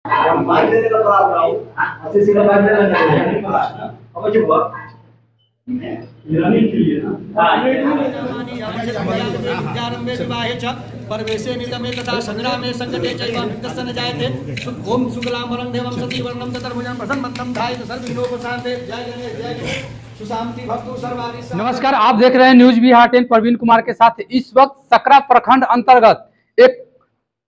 परवेशे निर्गमे तथा संग्रामे संकटे चैवामित्यस्य जायते ओम शुक्लांबरं देवं सतीवर्णं चतुर्भुजं प्रसन्नवदनं ध्यायेत् सर्वविघ्नोपशान्ते। जय गणेश जय गणेश सुशांति भक्तु सर्वाणि। नमस्कार, आप देख रहे हैं न्यूज बिहार 10 प्रवीण कुमार के साथ। इस वक्त सकरा प्रखंड अंतर्गत एक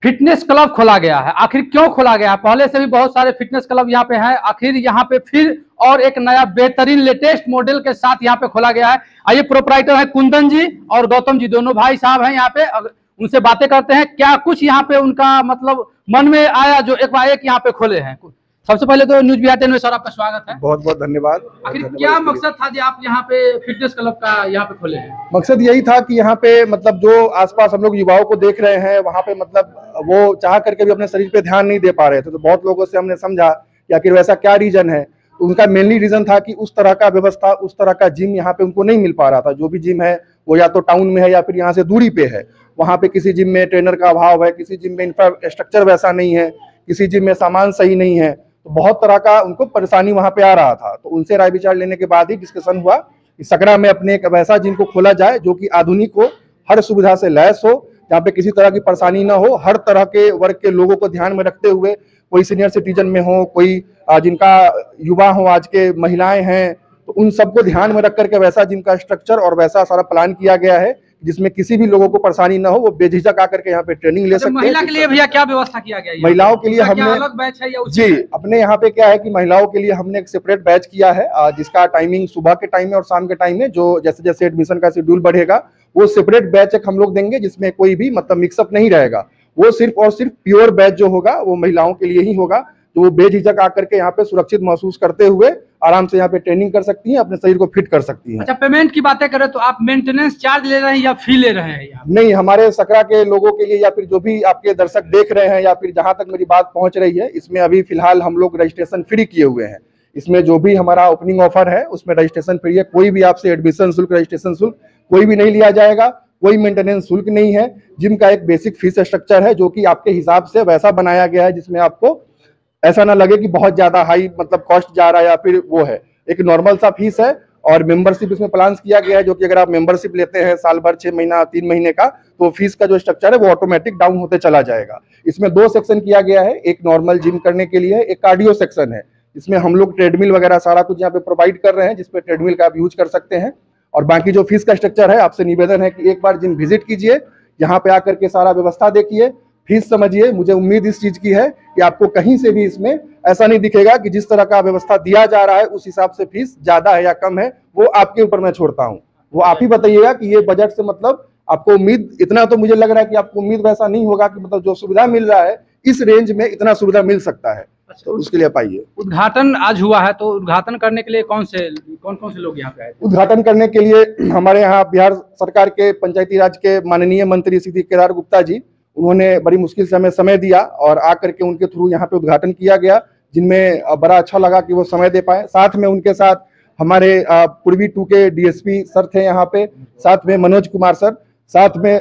फिटनेस क्लब खोला गया है। आखिर क्यों खोला गया है? पहले से भी बहुत सारे फिटनेस क्लब यहाँ पे हैं, आखिर यहाँ पे फिर और एक नया बेहतरीन लेटेस्ट मॉडल के साथ यहाँ पे खोला गया है। आइए, प्रोपराइटर है कुंदन जी और गौतम जी, दोनों भाई साहब हैं यहाँ पे। उनसे बातें करते हैं क्या कुछ यहाँ पे उनका मतलब मन में आया जो एक बार एक यहाँ पे खोले हैं। सबसे पहले तो न्यूज बिहार 10 में सर आपका स्वागत है। बहुत बहुत धन्यवाद। आखिर क्या मकसद था जी आप यहाँ पे फिटनेस क्लब का यहाँ पे खोले हैं? मकसद यही था कि यहाँ पे मतलब जो आसपास हम लोग युवाओं को देख रहे हैं, वहाँ पे मतलब वो चाह करके भी अपने शरीर पे ध्यान नहीं दे पा रहे थे। तो बहुत लोगों से हमने समझा कि आखिर वैसा क्या रीजन है। तो उनका मेनली रीजन था कि उस तरह का व्यवस्था, उस तरह का जिम यहाँ पे उनको नहीं मिल पा रहा था। जो भी जिम है वो या तो टाउन में है या फिर यहाँ से दूरी पे है। वहाँ पे किसी जिम में ट्रेनर का अभाव है, किसी जिम में इंफ्रास्ट्रक्चर वैसा नहीं है, किसी जिम में सामान सही नहीं है। तो बहुत तरह का उनको परेशानी वहाँ पे आ रहा था। तो उनसे राय विचार लेने के बाद ही डिस्कशन हुआ कि सकरा में अपने एक वैसा जिम को खोला जाए जो कि आधुनिक हो, हर सुविधा से लैस हो, जहाँ पे किसी तरह की परेशानी ना हो। हर तरह के वर्ग के लोगों को ध्यान में रखते हुए, कोई सीनियर सिटीजन में हो, कोई जिनका युवा हो, आज के महिलाएं हैं, तो उन सबको ध्यान में रख करके वैसा जिम का स्ट्रक्चर और वैसा सारा प्लान किया गया है जिसमें किसी भी लोगों को परेशानी ना हो, वो बेझिझक आकर के यहाँ पे ट्रेनिंग ले सकते हैं। महिला के लिए भैया क्या व्यवस्था किया गया है? महिलाओं के लिए हमने अलग बैच है या जी अपने यहाँ पे क्या है कि महिलाओं के लिए हमने एक सेपरेट बैच किया है, जिसका टाइमिंग सुबह के टाइम में और शाम के टाइम में, जो जैसे जैसे एडमिशन का शेड्यूल बढ़ेगा वो सेपरेट बैच एक हम लोग देंगे जिसमें कोई भी मतलब मिक्सअप नहीं रहेगा। वो सिर्फ और सिर्फ प्योर बैच जो होगा वो महिलाओं के लिए ही होगा। तो वो बेझिझक आकर के यहाँ पे सुरक्षित महसूस करते हुए आराम से यहाँ पे ट्रेनिंग कर सकती हैं, अपने शरीर को फिट कर सकती हैं। अच्छा, पेमेंट की बातें करें तो आप मेंटेनेंस चार्ज ले रहे हैं या फी ले रहे हैं? नहीं, हमारे सकरा के लोगों के लिए या फिर जो भी आपके दर्शक देख रहे हैं या फिर जहां तक मेरी बात पहुंच रही है, इसमें अभी फिलहाल हम लोग रजिस्ट्रेशन फ्री किए हुए हैं। इसमें जो भी हमारा ओपनिंग ऑफर है उसमें रजिस्ट्रेशन फ्री है। कोई भी आपसे एडमिशन शुल्क, रजिस्ट्रेशन शुल्क कोई भी नहीं लिया जाएगा, कोई मेंटेनेंस शुल्क नहीं है। जिम का एक बेसिक फीस स्ट्रक्चर है जो कि आपके हिसाब से वैसा बनाया गया है जिसमें आपको ऐसा ना लगे कि बहुत ज्यादा हाई मतलब कॉस्ट जा रहा है या फिर वो है। एक नॉर्मल सा फीस है और मेंबरशिप इसमें प्लान किया गया है जो कि अगर आप मेंबरशिप लेते हैं साल भर, 6 महीना, 3 महीने का, तो फीस का जो स्ट्रक्चर है वो ऑटोमेटिक डाउन होते चला जाएगा। इसमें 2 सेक्शन किया गया है, एक नॉर्मल जिम करने के लिए, एक कार्डियो सेक्शन है जिसमें हम लोग ट्रेडमिल वगैरह सारा कुछ यहाँ पे प्रोवाइड कर रहे हैं, जिसपे ट्रेडमिल का आप यूज कर सकते हैं। और बाकी जो फीस का स्ट्रक्चर है, आपसे निवेदन है कि एक बार जिम विजिट कीजिए, यहाँ पे आकर के सारा व्यवस्था देखिए, फीस समझिए। मुझे उम्मीद इस चीज की है कि आपको कहीं से भी इसमें ऐसा नहीं दिखेगा कि जिस तरह का व्यवस्था दिया जा रहा है उस हिसाब से फीस ज्यादा है या कम है, वो आपके ऊपर मैं छोड़ता हूँ। वो आप ही बताइएगा कि ये बजट से मतलब आपको उम्मीद, इतना तो मुझे लग रहा है कि आपको उम्मीद वैसा नहीं होगा कि मतलब जो सुविधा मिल रहा है इस रेंज में इतना सुविधा मिल सकता है। तो उसके लिए पाइए। उद्घाटन आज हुआ है, तो उद्घाटन करने के लिए कौन कौन से लोग यहाँ पे आए? उद्घाटन करने के लिए हमारे यहाँ बिहार सरकार के पंचायती राज के माननीय मंत्री श्री केदार गुप्ता जी, उन्होंने बड़ी मुश्किल से हमें समय दिया और आकर के उनके थ्रू यहाँ पे उद्घाटन किया गया, जिनमें बड़ा अच्छा लगा कि वो समय दे पाए। साथ में उनके साथ हमारे पूर्वी 2 के डीएसपी सर थे यहाँ पे, साथ में मनोज कुमार सर, साथ में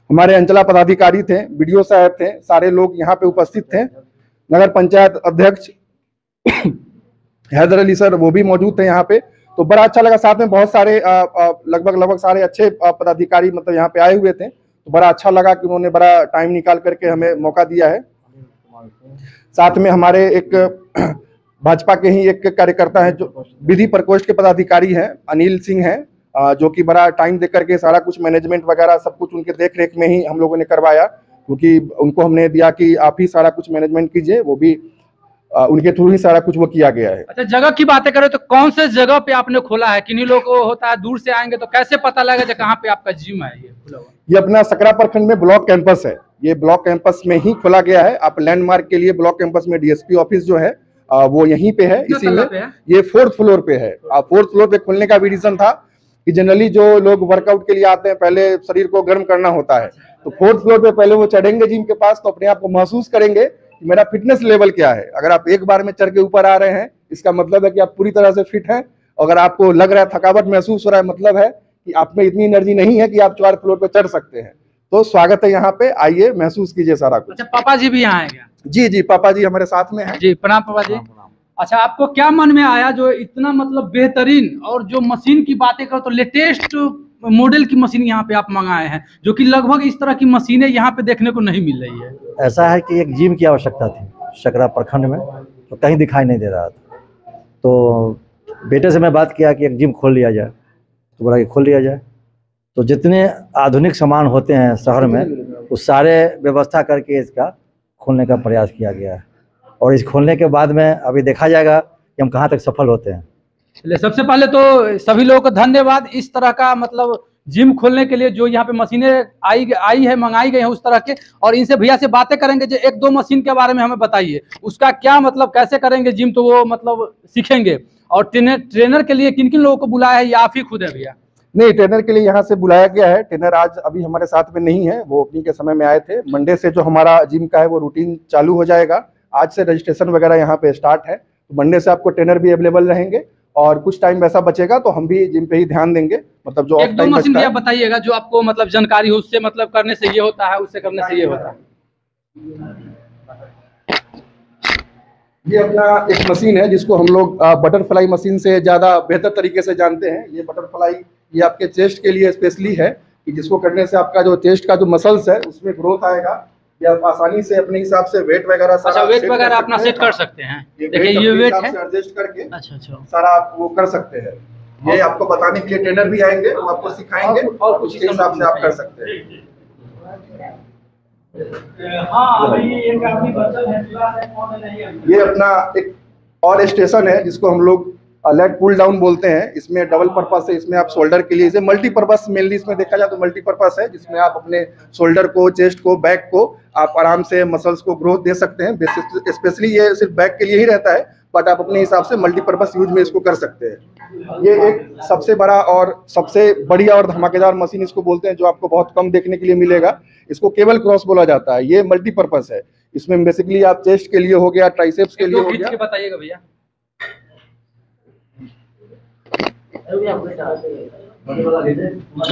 हमारे अंचला पदाधिकारी थे, बीडीओ साहब थे, सारे लोग यहाँ पे उपस्थित थे। नगर पंचायत अध्यक्ष हैदर अली सर वो भी मौजूद थे यहाँ पे। तो बड़ा अच्छा लगा। साथ में बहुत सारे लगभग सारे अच्छे पदाधिकारी मतलब यहाँ पे आए हुए थे। तो बड़ा अच्छा लगा कि उन्होंने बड़ा टाइम निकाल करके हमें मौका दिया है। साथ में हमारे एक भाजपा के ही एक कार्यकर्ता है जो विधि प्रकोष्ठ के पदाधिकारी हैं, अनिल सिंह हैं, जो कि बड़ा टाइम दे करके सारा कुछ मैनेजमेंट वगैरह सब कुछ उनके देख रेख में ही हम लोगों ने करवाया, क्योंकि उनको हमने दिया कि आप ही सारा कुछ मैनेजमेंट कीजिए। वो भी उनके थ्रू ही सारा कुछ वो किया गया है। अच्छा, जगह की बातें करें तो कौन से जगह पे आपने खोला है? किन्हीं लोग को होता है दूर से आएंगे तो कैसे पता लगेगा कहाँ पे आपका जिम है? ये अपना सकरा प्रखंड में ब्लॉक कैंपस है। ये ब्लॉक कैंपस में ही खोला गया है। आप लैंडमार्क के लिए ब्लॉक कैंपस में डीएसपी ऑफिस जो है वो यहीं पे है, इसी में ये 4th फ्लोर पे है। 4th फ्लोर पे खोलने का भी रीजन था कि जनरली जो लोग वर्कआउट के लिए आते हैं, पहले शरीर को गर्म करना होता है, तो 4th फ्लोर पे पहले वो चढ़ेंगे जिम के पास, तो अपने आप को महसूस करेंगे कि मेरा फिटनेस लेवल क्या है। अगर आप एक बार में चढ़ के ऊपर आ रहे हैं, इसका मतलब है कि आप पूरी तरह से फिट हैं। अगर आपको लग रहा है थकावट महसूस हो रहा है, मतलब है कि आप में इतनी एनर्जी नहीं है कि आप 4th फ्लोर पे चढ़ सकते हैं। तो स्वागत है यहाँ पे, आइए महसूस कीजिए सारा कुछ। अच्छा, पापा जी भी यहाँ आए क्या? जी जी, पापा जी हमारे साथ में हैं। जी प्रणाम पापा जी। अच्छा, आपको क्या मन में आया जो इतना मतलब बेहतरीन, और जो मशीन की बातें करो तो लेटेस्ट मॉडल की मशीन यहाँ पे आप मंगाए हैं, जो कि लगभग इस तरह की मशीनें यहाँ पे देखने को नहीं मिल रही है। ऐसा है कि एक जिम की आवश्यकता थी सकरा प्रखंड में, तो कहीं दिखाई नहीं दे रहा था, तो बेटे से मैं बात किया कि एक जिम खोल लिया जाए, तो बोला कि खोल लिया जाए। तो जितने आधुनिक सामान होते हैं शहर में, वो सारे व्यवस्था करके इसका खोलने का प्रयास किया गया है, और इस खोलने के बाद में अभी देखा जाएगा कि हम कहाँ तक सफल होते हैं। चलिए, सबसे पहले तो सभी लोगों को धन्यवाद इस तरह का मतलब जिम खोलने के लिए, जो यहाँ पे मशीनें आई है, मंगाई गई है उस तरह के। और इनसे भैया से बातें करेंगे, जो एक दो मशीन के बारे में हमें बताइए, उसका क्या मतलब, कैसे करेंगे जिम, तो वो मतलब सीखेंगे। और ट्रेनर के लिए किन किन लोगों को बुलाया है, या आप ही खुद है भैया? नहीं, ट्रेनर के लिए यहाँ से बुलाया गया है। ट्रेनर आज अभी हमारे साथ में नहीं है, वो ओपनिंग के समय में आए थे। मंडे से जो हमारा जिम का है वो रूटीन चालू हो जाएगा। आज से रजिस्ट्रेशन वगैरह यहाँ पे स्टार्ट है, तो मंडे से आपको ट्रेनर भी अवेलेबल रहेंगे, और कुछ टाइम वैसा बचेगा तो हम भी जिम पे ही ध्यान देंगे। मतलब जो एक दो मशीन भैया बताइएगा जो आपको मतलब जानकारी हो, उससे मतलब करने से ये होता है, उससे करने से ये होता है। ये अपना एक मशीन है जिसको हम लोग बटरफ्लाई मशीन से ज़्यादा बेहतर तरीके से जानते हैं। ये बटरफ्लाई ये आपके चेस्ट के लिए स्पेशली है, कि जिसको करने से आपका जो चेस्ट का जो मसल्स है उसमें ग्रोथ आएगा। ये आप आसानी से अपने हिसाब से वेट वगैरह, अच्छा वेट वगैरह अपना सेट कर सकते हैं। देखिए ये वेट है, एडजस्ट करके अच्छा सारा आप वो कर सकते हैं। ये आपको बताने के लिए ट्रेनर भी आएंगे, वो आपको सिखाएंगे, और उसके हिसाब से आप कर सकते हैं। ये अपना एक और स्टेशन है जिसको हम लोग लेग पुल डाउन बोलते हैं। इसमें डबल पर्पस है, इसमें आप शोल्डर के लिए, इसे मल्टीपर्पस मेनली इसमें देखा जाए तो मल्टीपर्पस है, जिसमें आप अपने शोल्डर को, चेस्ट को, बैक को आप आराम से मसल्स को ग्रोथ दे सकते हैं। स्पेशली ये सिर्फ बैक के लिए ही रहता है, बट आप अपने हिसाब से मल्टीपर्पस यूज में इसको कर सकते हैं। ये एक सबसे बड़ा और सबसे बढ़िया और धमाकेदार मशीन इसको बोलते हैं, जो आपको बहुत कम देखने के लिए मिलेगा। इसको केबल क्रॉस बोला जाता है। ये मल्टीपर्पस है, इसमें बेसिकली आप चेस्ट के लिए हो गया, ट्राइसेप्स के लिए हो गया। बताइएगा भैया। अच्छा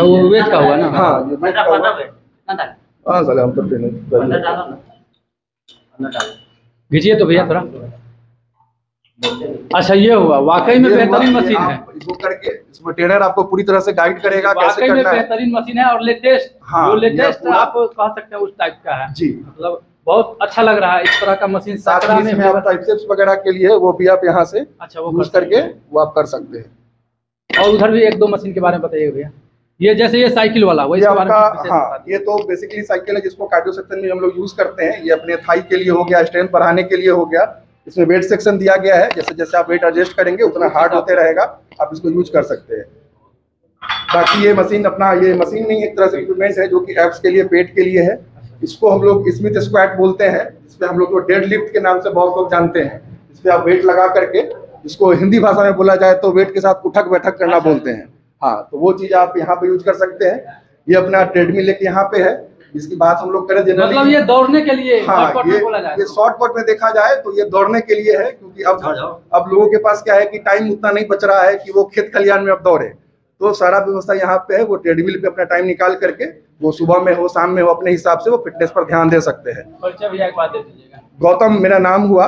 वो वेट का हुआ ना? हाँ ये वेट का हुआ। हाँ साले हम तो ट्रेनर खींचिए तो भैया थोड़ा। अच्छा ये हुआ, वाकई में बेहतरीन मशीन है। इसको करके इसमें ट्रेनर आपको पूरी तरह से गाइड करेगा कैसे करना है। वाकई में बेहतरीन मशीन है, और लेटेस्ट, जो लेटेस्ट आप कह सकते हैं उस टाइप का है जी। मतलब बहुत अच्छा लग रहा है इस तरह का मशीन। साथ में इसमें आप ट्राइसेप्स वगैरह के लिए वो भी आप यहाँ से अच्छा वो यूज करके वो आप कर सकते हैं। और उधर भी एक दो मशीन के बारे में बताइएगा भैया। ये जैसे ये साइकिल वाला, वो इसके बारे में। हाँ ये तो बेसिकली साइकिल है जिसको कार्डियो सेक्शन में हम लोग यूज करते हैं। ये अपने थाई के लिए हो गया, स्ट्रेंथ बढ़ाने के लिए हो गया। इसमें वेट सेक्शन दिया गया है, जैसे जैसे आप वेट एडजस्ट करेंगे उतना हार्ड होते रहेगा, आप इसको यूज कर सकते हैं। बाकी ये मशीन अपना, ये मशीन नहीं एक तरह से इक्विपमेंट है जो कि एब्स के लिए, पेट के लिए है। इसको हम लोग स्मिथ स्क्वाट बोलते हैं, जिसपे हम लोग डेड लिफ्ट के नाम से बहुत लोग जानते हैं। इसपे आप वेट लगा करके, जिसको हिंदी भाषा में बोला जाए तो वेट के साथ उठक बैठक करना बोलते हैं। हाँ, तो वो चीज आप यहाँ पे यूज कर सकते हैं। ये अपना ट्रेडमिल एक यहाँ पे है, जिसकी बात हम लोग करें जनरली, मतलब ये दौड़ने के लिए। हाँ, ये शॉर्टकट में देखा जाए तो ये दौड़ने के लिए है, क्योंकि अब लोगों के पास क्या है कि टाइम उतना नहीं बच रहा है कि वो खेत खलियान में अब दौड़े। तो सारा व्यवस्था यहाँ पे है। वो ट्रेडमिल पे अपना टाइम निकाल करके, वो सुबह में हो शाम में हो, अपने हिसाब से वो फिटनेस पर ध्यान दे सकते हैं। परिचय भैया एक बात दे दीजिएगा। गौतम मेरा नाम हुआ,